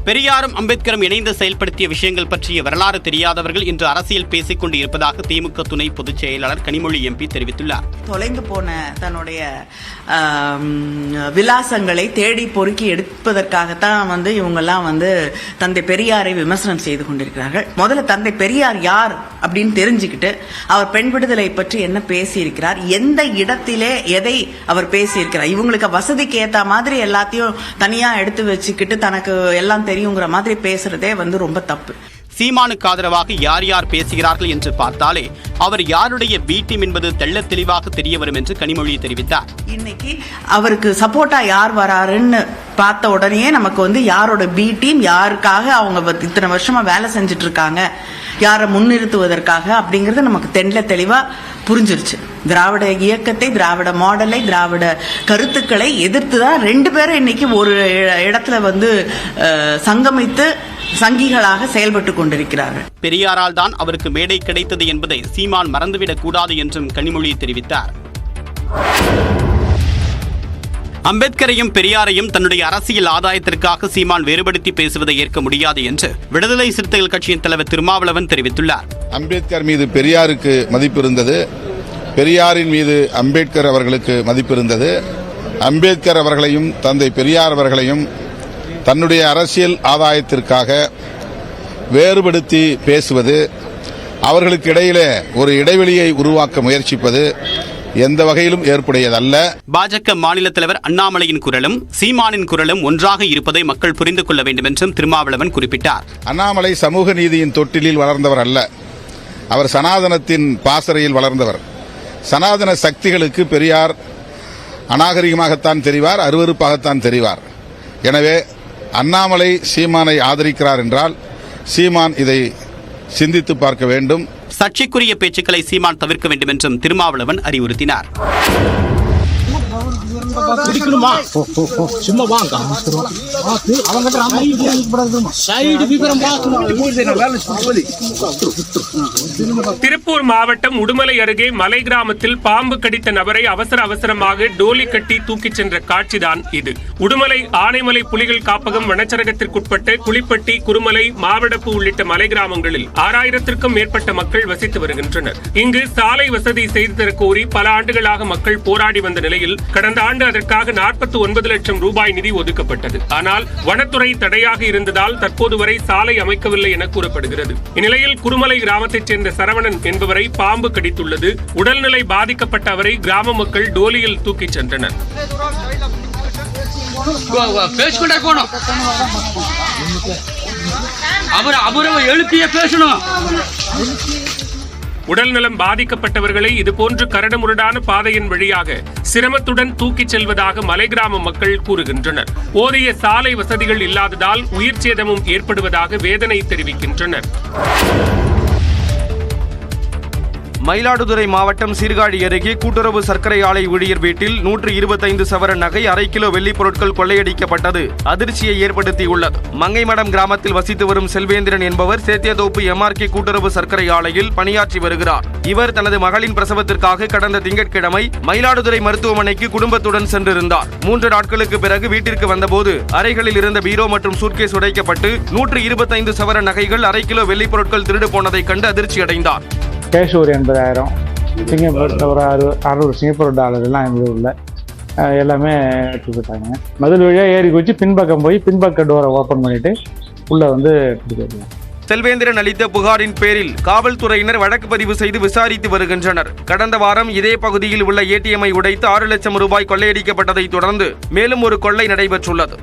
பெரியாரும் அம்பேத்கரும் இணைந்து செயல்படுத்திய விஷயங்கள் பற்றிய வரலாறு தெரியாதவர்கள் இன்று அரசியல் பேசிக் கொண்டு இருப்பதாக திமுக துணை பொதுச் செயலாளர் கனிமொழி எம்பி தெரிவித்துள்ளார். தொலைந்து போன தன்னுடைய விலாசங்களை தேடி பொறுக்கி எடுப்பதற்காகத்தான் இவங்கெல்லாம் தந்தை பெரியாரை விமர்சனம் செய்து கொண்டிருக்கிறார்கள். முதல்ல தந்தை பெரியார் யார் அப்படின்னு தெரிஞ்சுக்கிட்டு அவர் பெண் விடுதலை பற்றி என்ன பேசியிருக்கிறார், எந்த இடத்திலே எதை அவர் பேசியிருக்கிறார். இவங்களுக்கு வசதிக்கு ஏற்ற மாதிரி எல்லாத்தையும் தனியா எடுத்து வச்சுக்கிட்டு தனக்கு எல்லாம் தெரியுங்கிற மாதிரி பேசுறதே ரொம்ப தப்பு. சீமானுக்கு ஆதரவாக யார் யார் பேசுகிறார்கள் என்று பார்த்தாலே அவர் யாருடைய பி டீம் என்பது தெள்ள தெளிவாக தெரிய வரும் என்று கனிமொழி தெரிவித்தார். இன்னைக்கு அவருக்கு சப்போர்ட்டா யார் வராருன்னு பார்த்த உடனே நமக்கு யாரோட பி டீம், யாருக்காக அவங்க இத்தனை வருஷமா வேலை செஞ்சுட்டு இருக்காங்க, யாரை முன்னிறுத்துவதற்காக அப்படிங்கறது நமக்கு தெள்ள தெளிவா புரிஞ்சிருச்சு. திராவிட இயக்கத்தை, திராவிட மாடலை, திராவிட கருத்துக்களை எதிர்த்துதான் ரெண்டு பேரும் இன்னைக்கு ஒரு இடத்துல சங்கமித்து சங்கிகளாக செயல்பட்டு கொண்டிருக்கிறார்கள். பெரியாரால் தான் அவருக்கு மேடை கிடைத்தது என்பதை சீமான் மறந்துவிடக் கூடாது என்றும் கனிமொழி தெரிவித்தார். அம்பேத்கரையும் பெரியாரையும் தன்னுடைய அரசியல் ஆதாயத்திற்காக சீமான் வேறுபடுத்தி பேசுவதை ஏற்க முடியாது என்று விடுதலை சிறுத்தைகள் கட்சியின் தலைவர் திருமாவளவன் தெரிவித்துள்ளார். அம்பேத்கர் மீது பெரியாருக்கு மதிப்பு இருந்தது, பெரியாரின் மீது அம்பேத்கர் அவர்களுக்கு மதிப்பு இருந்தது. அம்பேத்கர் அவர்களையும் தந்தை பெரியார் அவர்களையும் தன்னுடைய அரசியல் ஆதாயத்திற்காக வேறுபடுத்தி பேசுவது, அவர்களுக்கு இடையிலே ஒரு இடைவெளியை உருவாக்க முயற்சிப்பது எந்த வகையிலும் ஏற்புடையதல்ல. பாஜக மாநில தலைவர் அண்ணாமலையின் குரலும் சீமானின் குரலும் ஒன்றாக இருப்பதை மக்கள் புரிந்து கொள்ள வேண்டும் என்றும் திருமாவளவன் குறிப்பிட்டார். அண்ணாமலை சமூக நீதியின் தொட்டிலில் வளர்ந்தவர் அல்ல, அவர் சனாதனத்தின் பாசறையில் வளர்ந்தவர். சனாதன சக்திகளுக்கு பெரியார் அநாகரிகமாகத்தான் தெரிவார், அருவருப்பாகத்தான் தெரிவார். எனவே அண்ணாமலை சீமானை ஆதரிக்கிறார் என்றால் சீமான் இதை சிந்தித்து பார்க்க வேண்டும். சர்ச்சைக்குரிய பேச்சுக்களை சீமான் தவிர்க்க வேண்டும் என்றும் திருமாவளவன் அறிவுறுத்தினார். திருப்பூர் மாவட்டம் உடுமலை அருகே மலை கிராமத்தில் பாம்பு கடித்த நபரை அவசரமாக டோலி கட்டி தூக்கிச் சென்ற காட்சிதான் இது. உடுமலை ஆனைமலை புலிகள் காப்பகம் வனச்சரகத்திற்குட்பட்ட குளிப்பட்டி, குருமலை, மாவடப்பு உள்ளிட்ட மலை கிராமங்களில் 6000க்கும் மேற்பட்ட மக்கள் வசித்து வருகின்றனர். இங்கு சாலை வசதி செய்து தரக் கோரி பல ஆண்டுகளாக மக்கள் போராடி வந்த நிலையில் கடந்த ஆண்டு அதற்காக 49 லட்சம் ரூபாய் நிதி ஒதுக்கப்பட்டது. ஆனால் வனத்துறை தடையாக இருந்ததால் தற்போது வரை சாலை அமைக்கவில்லை என கூறப்படுகிறது. இந்நிலையில் குருமலை கிராமத்தைச் சேர்ந்த சரவணன் என்பவரை பாம்பு கடித்துள்ளது. உடல்நிலை பாதிக்கப்பட்ட அவரை கிராம மக்கள் டோலியில் தூக்கிச் சென்றனர். உடல்நலம் பாதிக்கப்பட்டவர்களை இதுபோன்று கரடுமுரடான பாதையின் வழியாக சிரமத்துடன் தூக்கிச் செல்வதாக மலை கிராம மக்கள் கூறுகின்றனர். போதிய சாலை வசதிகள் இல்லாததால் உயிர் சேதமும் ஏற்படுவதாக வேதனை தெரிவிக்கின்றனர். மயிலாடுதுறை மாவட்டம் சீர்காழி அருகே கூட்டுறவு சர்க்கரை ஆலை ஊழியர் வீட்டில் 125 சவரன் நகை, அரை கிலோ வெள்ளி பொருட்கள் கொள்ளையடிக்கப்பட்டது அதிர்ச்சியை ஏற்படுத்தியுள்ளது. மங்கைமடம் கிராமத்தில் வசித்து வரும் செல்வேந்திரன் என்பவர் சேத்தியதோப்பு MRK கூட்டுறவு சர்க்கரை ஆலையில் பணியாற்றி வருகிறார். இவர் தனது மகளின் பிரசவத்திற்காக கடந்த திங்கட்கிழமை மயிலாடுதுறை மருத்துவமனைக்கு குடும்பத்துடன் சென்றிருந்தார். 3 நாட்களுக்கு பிறகு வீட்டிற்கு வந்தபோது அறைகளில் இருந்த பீரோ மற்றும் சூட்கேஸ் உடைக்கப்பட்டு 125 சவரன் நகைகள், அரை கிலோ வெள்ளி பொருட்கள் திருடு போனதை கண்டு அதிர்ச்சியடைந்தார். கேஷ் ஒரு 80,000, சிங்கப்பூர் ஒரு 600 சிங்கப்பூர் டாலர் எல்லாம் எங்கள் ஊரில் எல்லாமே எடுத்து போயிட்டாங்க. மதில் வழியாக ஏறி குச்சி பின்பக்கம் போய் பின்பக்க டோரை ஓப்பன் பண்ணிட்டு உள்ளே எடுத்துட்டு. செல்வேந்திரன் அளித்த புகாரின் பேரில் காவல்துறையினர் வழக்கு பதிவு செய்து விசாரித்து வருகின்றனர். கடந்த வாரம் இதே பகுதியில் உள்ள ATM-ஐ உடைத்து 6 லட்சம் ரூபாய் கொள்ளையடிக்கப்பட்டதை தொடர்ந்து மேலும் ஒரு கொள்ளை நடைபெற்றுள்ளது.